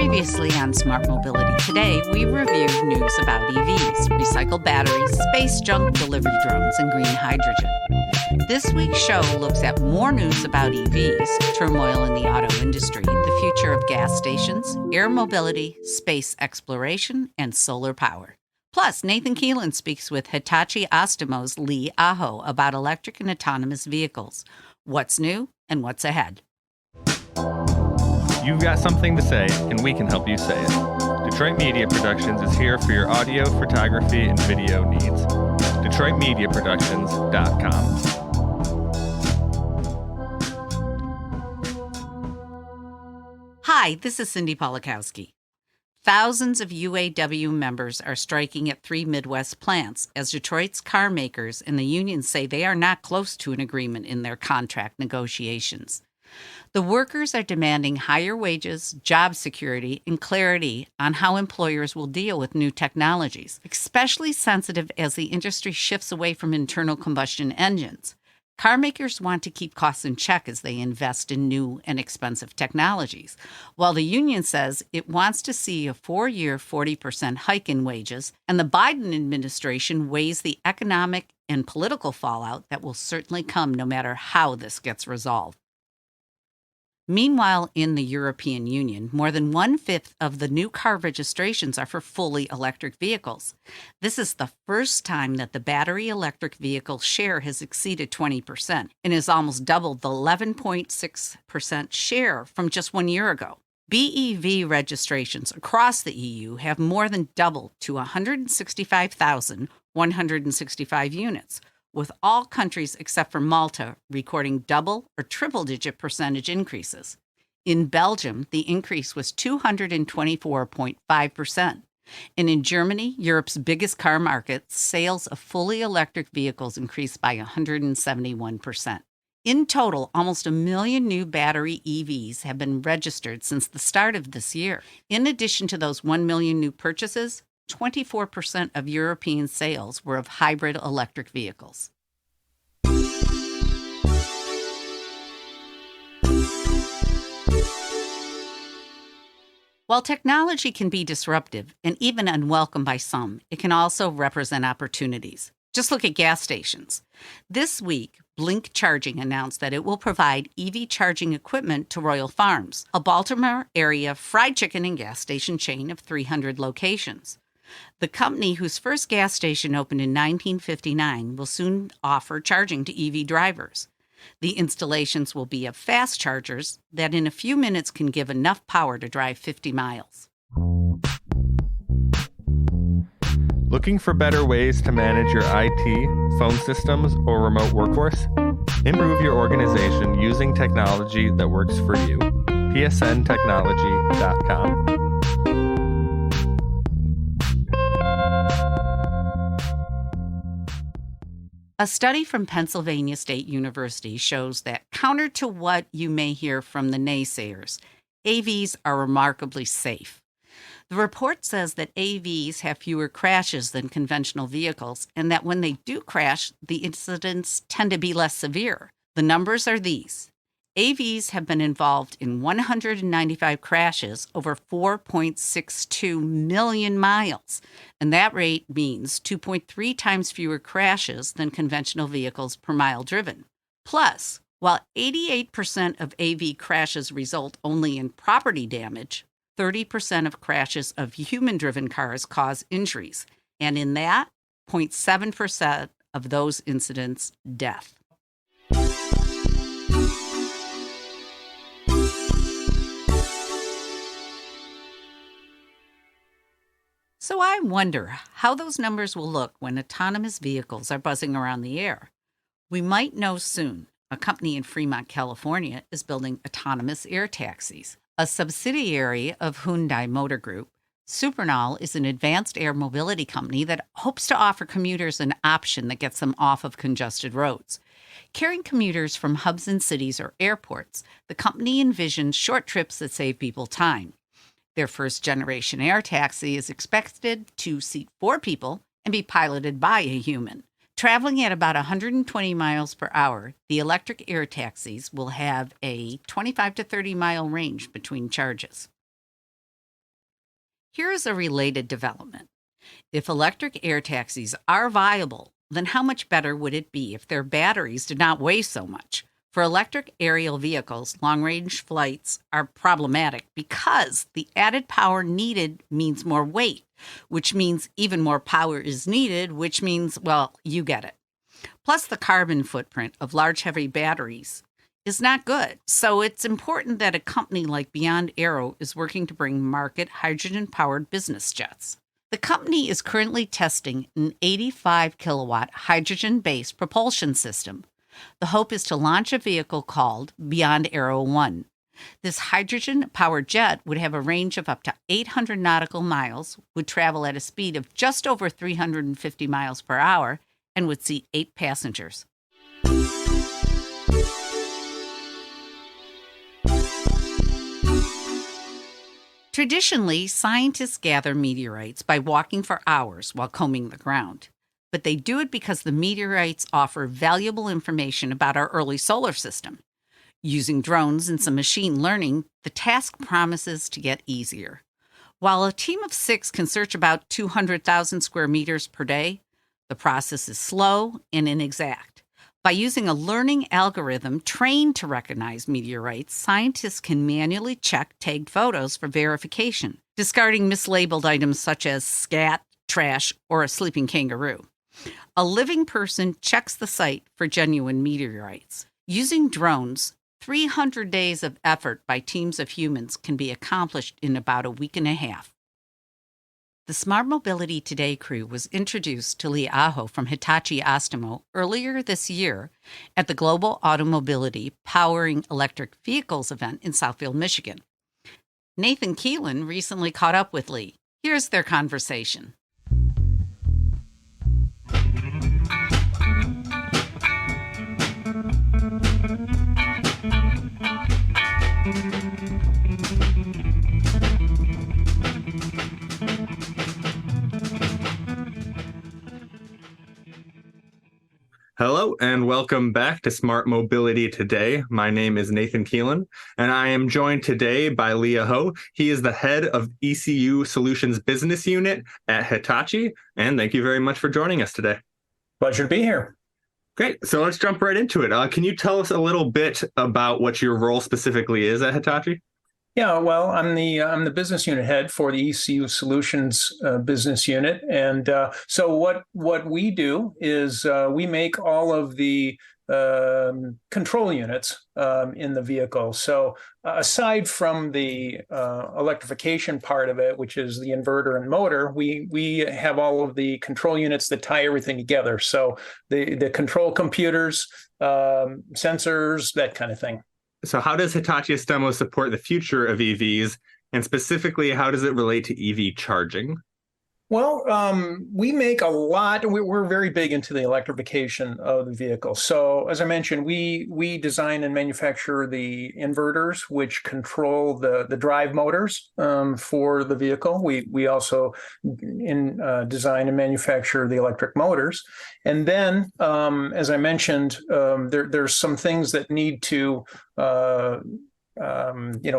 Previously on Smart Mobility Today, we reviewed news about EVs, recycled batteries, space junk, delivery drones, and green hydrogen. This week's show looks at more news about EVs, turmoil in the auto industry, the future of gas stations, air mobility, space exploration, and solar power. Plus, Nathan Keelan speaks with Hitachi Astemo's Lee Aho about electric and autonomous vehicles. What's new and what's ahead? You've got something to say, and we can help you say it. Detroit Media Productions is here for your audio, photography, and video needs. DetroitMediaProductions.com. Hi, this is Cindy Polakowski. Thousands of UAW members are striking at 3 Midwest plants as Detroit's car makers and the unions say they are not close to an agreement in their contract negotiations. The workers are demanding higher wages, job security, and clarity on how employers will deal with new technologies, especially sensitive as the industry shifts away from internal combustion engines. Car makers want to keep costs in check as they invest in new and expensive technologies, while the union says it wants to see a 4-year 40% hike in wages, and the Biden administration weighs the economic and political fallout that will certainly come no matter how this gets resolved. Meanwhile, in the European Union, more than 1/5 of the new car registrations are for fully electric vehicles. This is the first time that the battery electric vehicle share has exceeded 20% and is almost doubled the 11.6% share from just 1 year ago. BEV registrations across the EU have more than doubled to 165,165 units, with all countries except for Malta recording double or triple-digit percentage increases. In Belgium, the increase was 224.5%. And in Germany, Europe's biggest car market, sales of fully electric vehicles increased by 171%. In total, almost 1 million new battery EVs have been registered since the start of this year. In addition to those 1 million new purchases, 24% of European sales were of hybrid electric vehicles. While technology can be disruptive and even unwelcome by some, it can also represent opportunities. Just look at gas stations. This week, Blink Charging announced that it will provide EV charging equipment to Royal Farms, a Baltimore area fried chicken and gas station chain of 300 locations. The company, whose first gas station opened in 1959, will soon offer charging to EV drivers. The installations will be of fast chargers that in a few minutes can give enough power to drive 50 miles. Looking for better ways to manage your IT, phone systems, or remote workforce? Improve your organization using technology that works for you. psntechnology.com. A study from Pennsylvania State University shows that, counter to what you may hear from the naysayers, AVs are remarkably safe. The report says that AVs have fewer crashes than conventional vehicles, and that when they do crash, the incidents tend to be less severe. The numbers are these. AVs have been involved in 195 crashes over 4.62 million miles, and that rate means 2.3 times fewer crashes than conventional vehicles per mile driven. Plus, while 88% of AV crashes result only in property damage, 30% of crashes of human-driven cars cause injuries, and in that, 0.7% of those incidents, death. So I wonder how those numbers will look when autonomous vehicles are buzzing around the air. We might know soon. A company in Fremont, California, is building autonomous air taxis. A subsidiary of Hyundai Motor Group, Supernal is an advanced air mobility company that hopes to offer commuters an option that gets them off of congested roads. Carrying commuters from hubs in cities or airports, the company envisions short trips that save people time. Their first-generation air taxi is expected to seat 4 people and be piloted by a human. Traveling at about 120 miles per hour, the electric air taxis will have a 25 to 30 mile range between charges. Here is a related development. If electric air taxis are viable, then how much better would it be if their batteries did not weigh so much? For electric aerial vehicles, long-range flights are problematic because the added power needed means more weight, which means even more power is needed, which means, well, you get it. Plus, the carbon footprint of large, heavy batteries is not good. So it's important that a company like Beyond Aero is working to bring market hydrogen-powered business jets. The company is currently testing an 85 kilowatt hydrogen-based propulsion system. The hope is to launch a vehicle called Beyond Aero 1. This hydrogen-powered jet would have a range of up to 800 nautical miles, would travel at a speed of just over 350 miles per hour, and would seat 8 passengers. Traditionally, scientists gather meteorites by walking for hours while combing the ground. But they do it because the meteorites offer valuable information about our early solar system. Using drones and some machine learning, the task promises to get easier. While a team of 6 can search about 200,000 square meters per day, the process is slow and inexact. By using a learning algorithm trained to recognize meteorites, scientists can manually check tagged photos for verification, discarding mislabeled items such as scat, trash, or a sleeping kangaroo. A living person checks the site for genuine meteorites. Using drones, 300 days of effort by teams of humans can be accomplished in about a week and a half. The Smart Mobility Today crew was introduced to Lee Aho from Hitachi Astemo earlier this year at the Global Automobility Powering Electric Vehicles event in Southfield, Michigan. Nathan Keelan recently caught up with Lee. Here's their conversation. Hello and welcome back to Smart Mobility Today. My name is Nathan Keelan, and I am joined today by Lee Aho. He is the head of ECU Solutions Business Unit at Hitachi, and thank you very much for joining us today. Pleasure to be here. Great. So let's jump right into it. Can you tell us a little bit about what your role specifically is at Hitachi? Yeah, well, I'm the business unit head for the ECU Solutions business unit, and so what we do is we make all of the control units in the vehicle. So aside from the electrification part of it, which is the inverter and motor, we have all of the control units that tie everything together. So the control computers, sensors, that kind of thing. So how does Hitachi Astemo support the future of EVs, and specifically, how does it relate to EV charging? Well, we make a lot. We're very big into the electrification of the vehicle. So, as I mentioned, we design and manufacture the inverters, which control the drive motors for the vehicle. We also design and manufacture the electric motors. And then, as I mentioned, there's some things that need to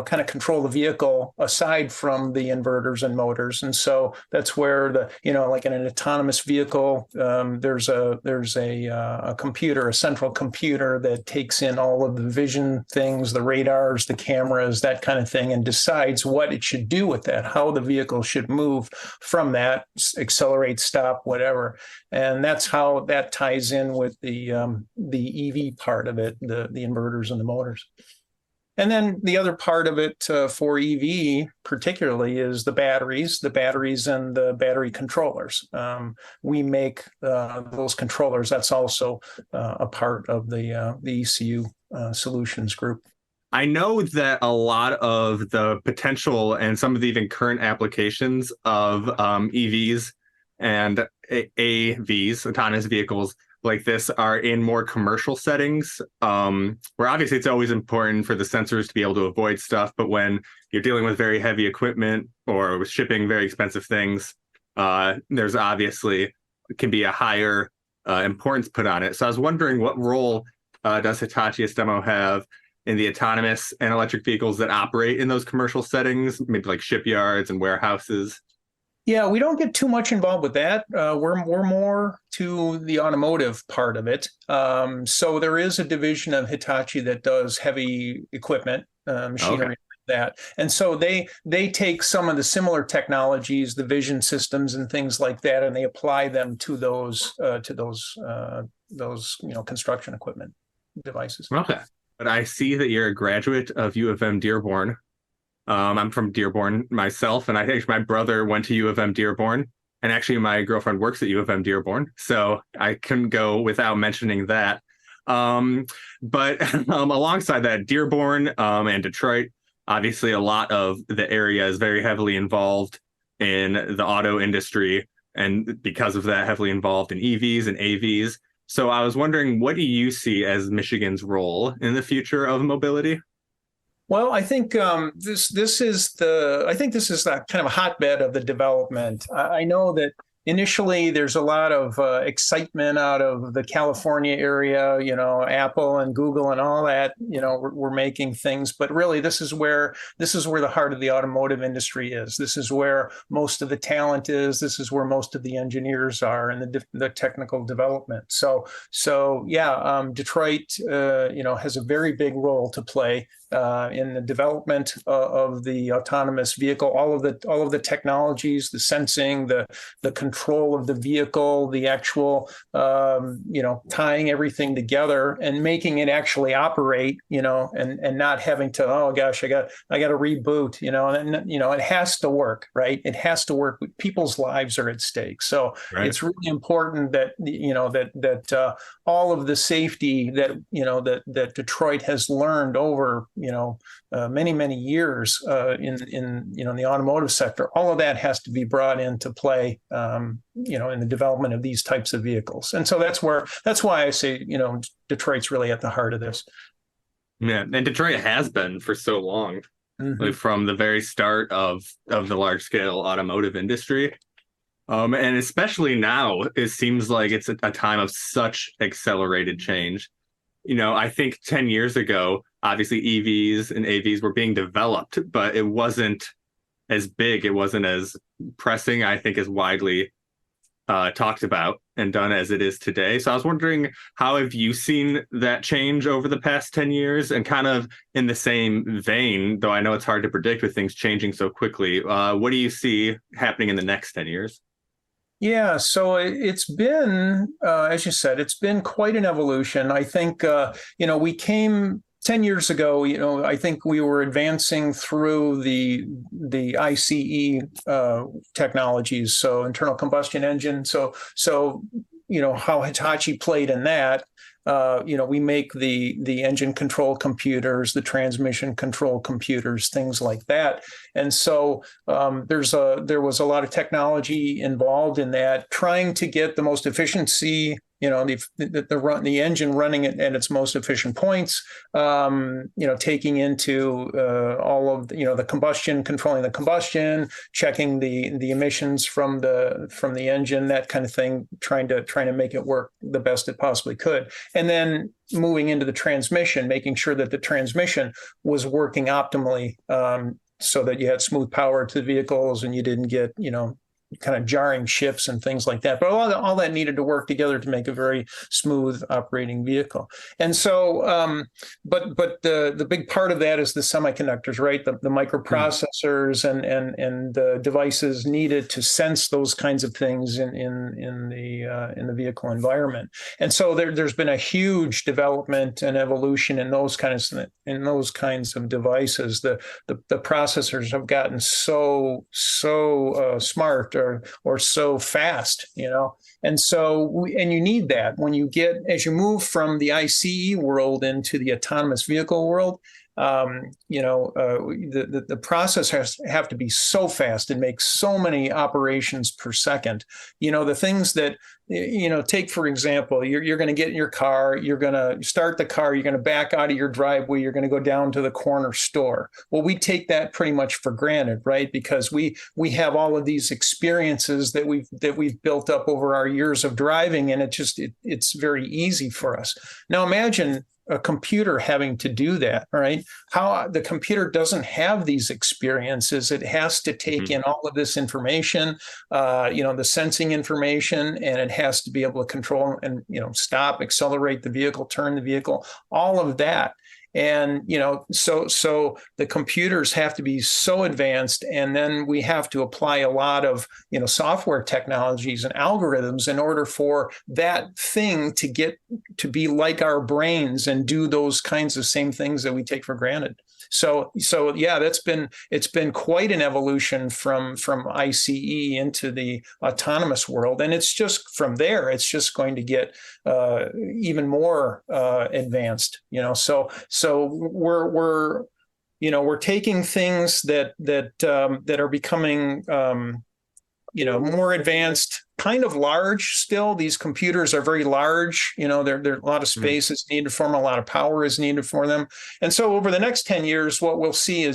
kind of control the vehicle aside from the inverters and motors. And so that's where like in an autonomous vehicle, there's a computer, a central computer that takes in all of the vision things, the radars, the cameras, that kind of thing, and decides what it should do with that, how the vehicle should move from that, accelerate, stop, whatever. And that's how that ties in with the EV part of it, the inverters and the motors. And then the other part of it for EV particularly is the batteries and the battery controllers. We make those controllers. That's also a part of the ECU Solutions group. I know that a lot of the potential and some of the even current applications of EVs and AVs, autonomous vehicles, like this are in more commercial settings, where obviously it's always important for the sensors to be able to avoid stuff. But when you're dealing with very heavy equipment or with shipping very expensive things, there's obviously can be a higher importance put on it. So I was wondering, what role does Hitachi Astemo have in the autonomous and electric vehicles that operate in those commercial settings, maybe like shipyards and warehouses? Yeah, we don't get too much involved with that. We're more to the automotive part of it. So there is a division of Hitachi that does heavy equipment, machinery. Okay. That. And so they take some of the similar technologies, the vision systems and things like that, and they apply them to those construction equipment devices. Okay. But I see that you're a graduate of U of M Dearborn. I'm from Dearborn myself, and I think my brother went to U of M Dearborn, and actually my girlfriend works at U of M Dearborn, so I couldn't go without mentioning that. But alongside that, Dearborn and Detroit, obviously a lot of the area is very heavily involved in the auto industry, and because of that, heavily involved in EVs and AVs. So I was wondering, what do you see as Michigan's role in the future of mobility? Well, I think this is kind of a hotbed of the development. I know that initially there's a lot of excitement out of the California area, Apple and Google and all that, we're making things, but really this is where the heart of the automotive industry is. This is where most of the talent is. This is where most of the engineers are and the technical development. So yeah, Detroit, has a very big role to play in the development of the autonomous vehicle, all of the technologies, the sensing, the control of the vehicle, the actual, tying everything together and making it actually operate, and not having to, oh gosh, I got to reboot, it has to work, right? It has to work. People's lives are at stake. So Right. It's really important that, that all of the safety that Detroit has learned over many, many years in the automotive sector, all of that has to be brought into play, in the development of these types of vehicles. And so that's why I say, Detroit's really at the heart of this. Yeah, and Detroit has been for so long, like from the very start of the large scale automotive industry. And especially now, it seems like it's a time of such accelerated change. I think 10 years ago, obviously EVs and AVs were being developed, but it wasn't as big. It wasn't as pressing, I think, as widely talked about and done as it is today. So I was wondering, how have you seen that change over the past 10 years? And kind of in the same vein, though I know it's hard to predict with things changing so quickly, what do you see happening in the next 10 years? Yeah, so it's been, as you said, it's been quite an evolution. I think, we came 10 years ago, I think we were advancing through the ICE technologies, so internal combustion engine. So how Hitachi played in that. We make the engine control computers, the transmission control computers, things like that. And so there was a lot of technology involved in that, trying to get the most efficiency, the engine running at its most efficient points, taking into all of the combustion, controlling the combustion, checking the emissions from the engine, that kind of thing, trying to make it work the best it possibly could. And then moving into the transmission, making sure that the transmission was working optimally, so that you had smooth power to the vehicles and you didn't get, kind of jarring shifts and things like that. But all that needed to work together to make a very smooth operating vehicle. And so, but the big part of that is the semiconductors, right? The microprocessors and the devices needed to sense those kinds of things in the vehicle environment. And so there's been a huge development and evolution in those kinds of devices. The processors have gotten so smart or so fast, and so and you need that as you move from the ICE world into the autonomous vehicle world. The processors have to be so fast and make so many operations per second. The things that, take, for example, you're going to get in your car, you're going to start the car, you're going to back out of your driveway, you're going to go down to the corner store. Well, we take that pretty much for granted, right? Because we have all of these experiences that we've built up over our years of driving, and it's very easy for us. Now imagine a computer having to do that, right? How the computer doesn't have these experiences. It has to take in all of this information, the sensing information, and it has to be able to control and, stop, accelerate the vehicle, turn the vehicle, all of that. And, so the computers have to be so advanced, and then we have to apply a lot of, software technologies and algorithms in order for that thing to get to be like our brains and do those kinds of same things that we take for granted. So yeah, it's been quite an evolution from ICE into the autonomous world, and it's just from there, it's just going to get even more advanced. So we're taking things that are becoming more advanced, kind of large still. These computers are very large. There a lot of space is needed for them, a lot of power is needed for them. And so over the next 10 years, what we'll see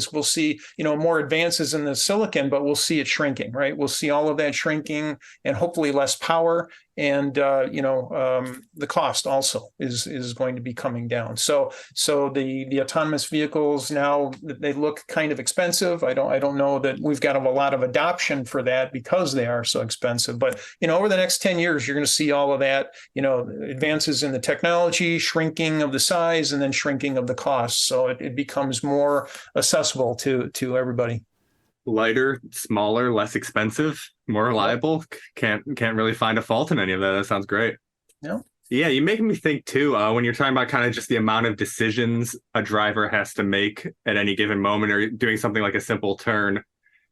more advances in the silicon, but we'll see it shrinking, right? We'll see all of that shrinking and hopefully less power. And the cost also is going to be coming down. So the autonomous vehicles now, they look kind of expensive. I don't know that we've got a lot of adoption for that because they are so expensive. But over the next 10 years, you're going to see all of that. Advances in the technology, shrinking of the size, and then shrinking of the cost. So it becomes more accessible to everybody. Lighter, smaller, less expensive, more reliable. Can't really find a fault in any of that. That sounds great. Yeah, you make me think too, when you're talking about kind of just the amount of decisions a driver has to make at any given moment, or doing something like a simple turn.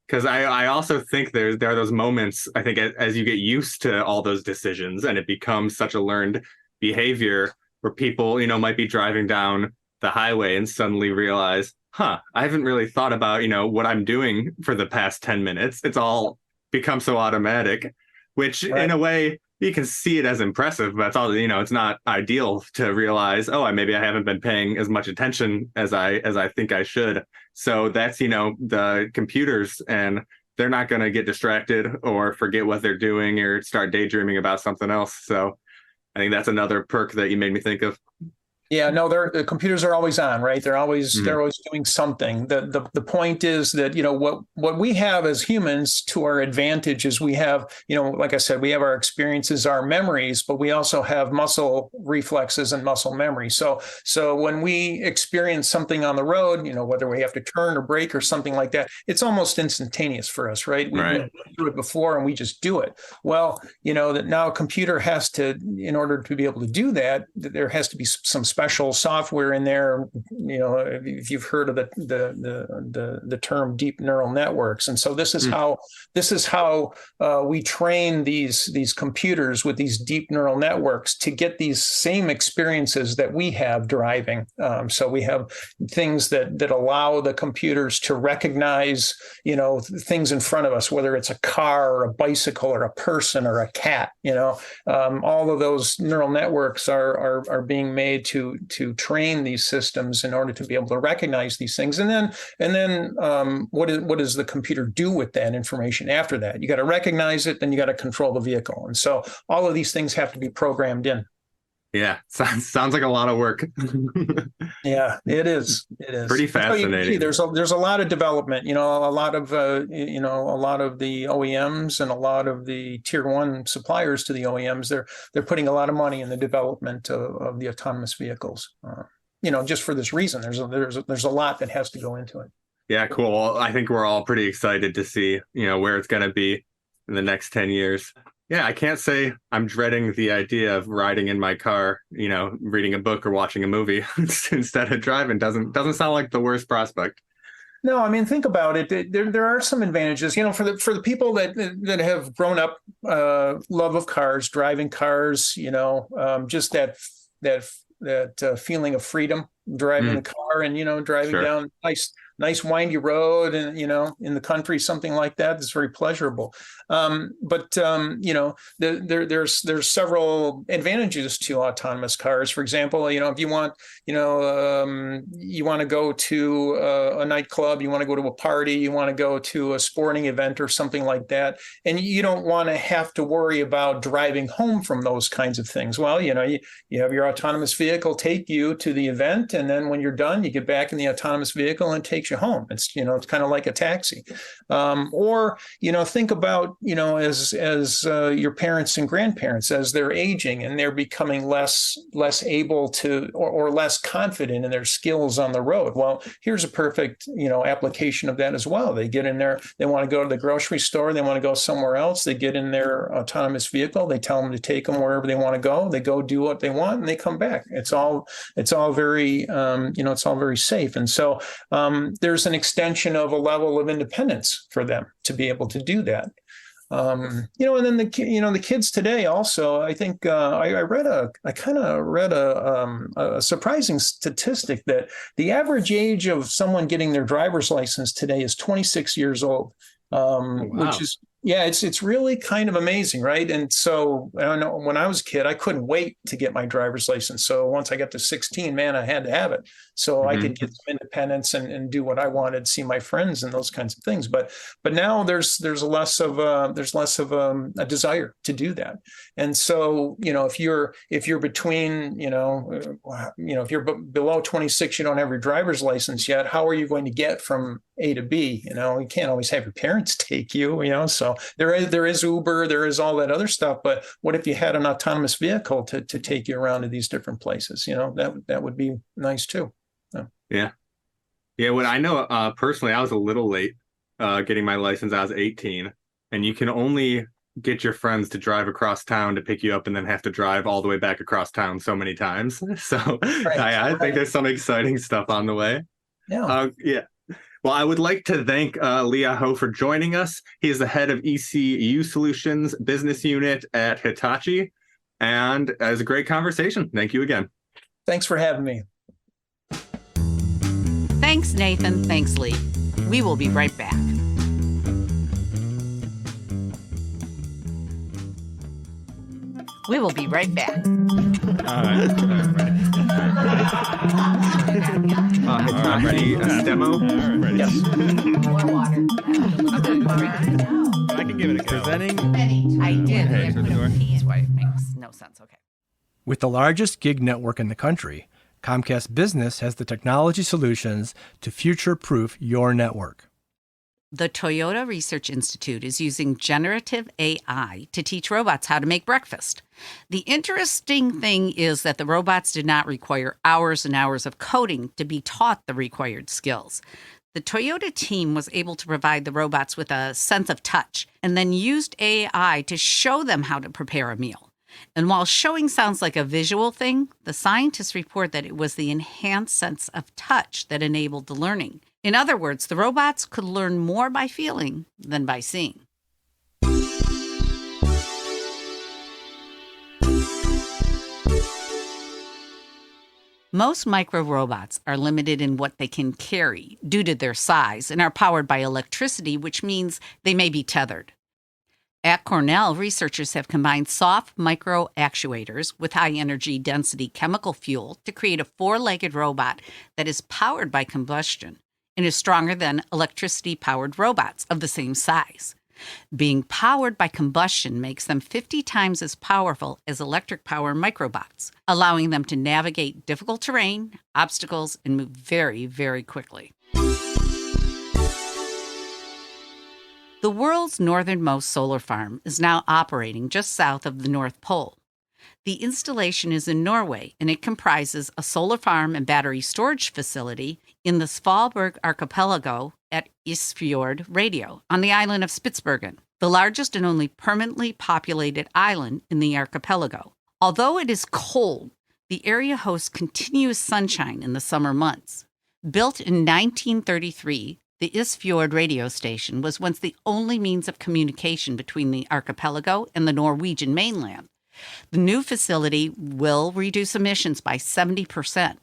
Because I also think there are those moments, I think, as you get used to all those decisions and it becomes such a learned behavior, where people, might be driving down the highway and suddenly realize, I haven't really thought about, what I'm doing for the past 10 minutes. It's all become so automatic, which in a way you can see it as impressive, but it's all, it's not ideal to realize, maybe I haven't been paying as much attention as I think I should. So that's, the computers, and they're not going to get distracted or forget what they're doing or start daydreaming about something else. So I think that's another perk that you made me think of. Yeah, no, the computers are always on, right? They're always doing something. The point is that, what we have as humans to our advantage is we have, like I said, we have our experiences, our memories, but we also have muscle reflexes and muscle memory. So when we experience something on the road, whether we have to turn or brake or something like that, it's almost instantaneous for us, right? We've been through it before and we just do it. Well, that now a computer has to, in order to be able to do that, there has to be some special software in there. If you've heard of the term deep neural networks, and so this is how we train these computers with these deep neural networks to get these same experiences that we have driving. So we have things that allow the computers to recognize things in front of us, whether it's a car or a bicycle or a person or a cat. All of those neural networks are being made to train these systems in order to be able to recognize these things. And then what does the computer do with that information after that? You got to recognize it, then you got to control the vehicle. And so all of these things have to be programmed in. Yeah, sounds like a lot of work. Yeah, it is. It is pretty fascinating. There's a lot of development. A lot of the OEMs and a lot of the tier one suppliers to the OEMs. They're putting a lot of money in the development of the autonomous vehicles. Just for this reason, there's a lot that has to go into it. Yeah, cool. Well, I think we're all pretty excited to see where it's going to be in the next 10 years. Yeah, I can't say I'm dreading the idea of riding in my car, reading a book or watching a movie instead of driving. Doesn't sound like the worst prospect. No, I mean, think about it. There are some advantages, for the people that have grown up, love of cars, driving cars, just that feeling of freedom, driving the car and, driving down nice windy road, and in the country, something like that, it's very pleasurable. But there's several advantages to autonomous cars. For example, if you want, you want to go to a nightclub, you want to go to a party, you want to go to a sporting event or something like that, and you don't want to have to worry about driving home from those kinds of things. Well, you have your autonomous vehicle take you to the event, and then when you're done, you get back in the autonomous vehicle and it takes you home. It's it's kind of like a taxi. Or think about as your parents and grandparents, as they're aging and they're becoming less able to or less confident in their skills on the road. Well, here's a perfect application of that as well. They get in there, they want to go to the grocery store, they want to go somewhere else, they get in their autonomous vehicle, they tell them to take them wherever they want to go, they go do what they want, and they come back. It's all very it's all very safe. And so there's an extension of a level of independence for them to be able to do that. And then the kids today also, I think I kind of read a surprising statistic that the average age of someone getting their driver's license today is 26 years old, Wow. which is, it's really kind of amazing, right? And so I don't know, when I was a kid, I couldn't wait to get my driver's license. So once I got to 16, man, I had to have it. So I could get some independence and do what I wanted, see my friends and those kinds of things. But now there's less of a desire to do that. And so, if you're between, if you're below 26, you don't have your driver's license yet, how are you going to get from A to B? You can't always have your parents take you, so there is Uber, there is all that other stuff. But what if you had an autonomous vehicle to take you around to these different places? That would be nice too. Yeah. What I know personally, I was a little late getting my license. I was 18, and you can only get your friends to drive across town to pick you up and then have to drive all the way back across town so many times. So I think there's some exciting stuff on the way. Yeah. Well, I would like to thank Leah Ho for joining us. He is the head of ECU Solutions Business Unit at Hitachi, and it was a great conversation. Thank you again. Thanks for having me. Thanks, Nathan. Thanks, Lee. We will be right back. We will be right back. All right. Hitachi Astemo. Ready. Yes. More water. I can give it a go. Presenting. I did. Okay, I so put the door. a P. That's why it makes no sense. Okay. With the largest gig network in the country, Comcast Business has the technology solutions to future-proof your network. The Toyota Research Institute is using generative AI to teach robots how to make breakfast. The interesting thing is that the robots did not require hours and hours of coding to be taught the required skills. The Toyota team was able to provide the robots with a sense of touch and then used AI to show them how to prepare a meal. And while showing sounds like a visual thing, the scientists report that it was the enhanced sense of touch that enabled the learning. In other words, the robots could learn more by feeling than by seeing. Most micro robots are limited in what they can carry due to their size and are powered by electricity, which means they may be tethered. At Cornell, researchers have combined soft micro actuators with high energy density chemical fuel to create a four-legged robot that is powered by combustion and is stronger than electricity-powered robots of the same size. Being powered by combustion makes them 50 times as powerful as electric-powered microbots, allowing them to navigate difficult terrain, obstacles, and move very, very quickly. The world's northernmost solar farm is now operating just south of the North Pole. The installation is in Norway, and it comprises a solar farm and battery storage facility in the Svalbard archipelago at Isfjord Radio on the island of Spitsbergen, the largest and only permanently populated island in the archipelago. Although it is cold, the area hosts continuous sunshine in the summer months. Built in 1933, the Isfjord radio station was once the only means of communication between the archipelago and the Norwegian mainland. The new facility will reduce emissions by 70%.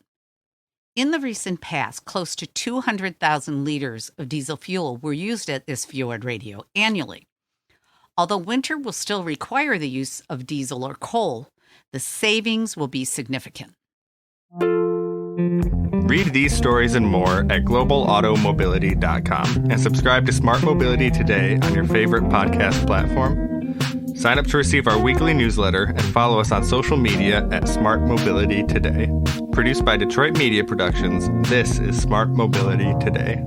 In the recent past, close to 200,000 liters of diesel fuel were used at this fjord radio annually. Although winter will still require the use of diesel or coal, the savings will be significant. Read these stories and more at globalautomobility.com and subscribe to Smart Mobility Today on your favorite podcast platform. Sign up to receive our weekly newsletter and follow us on social media at Smart Mobility Today. Produced by Detroit Media Productions, this is Smart Mobility Today.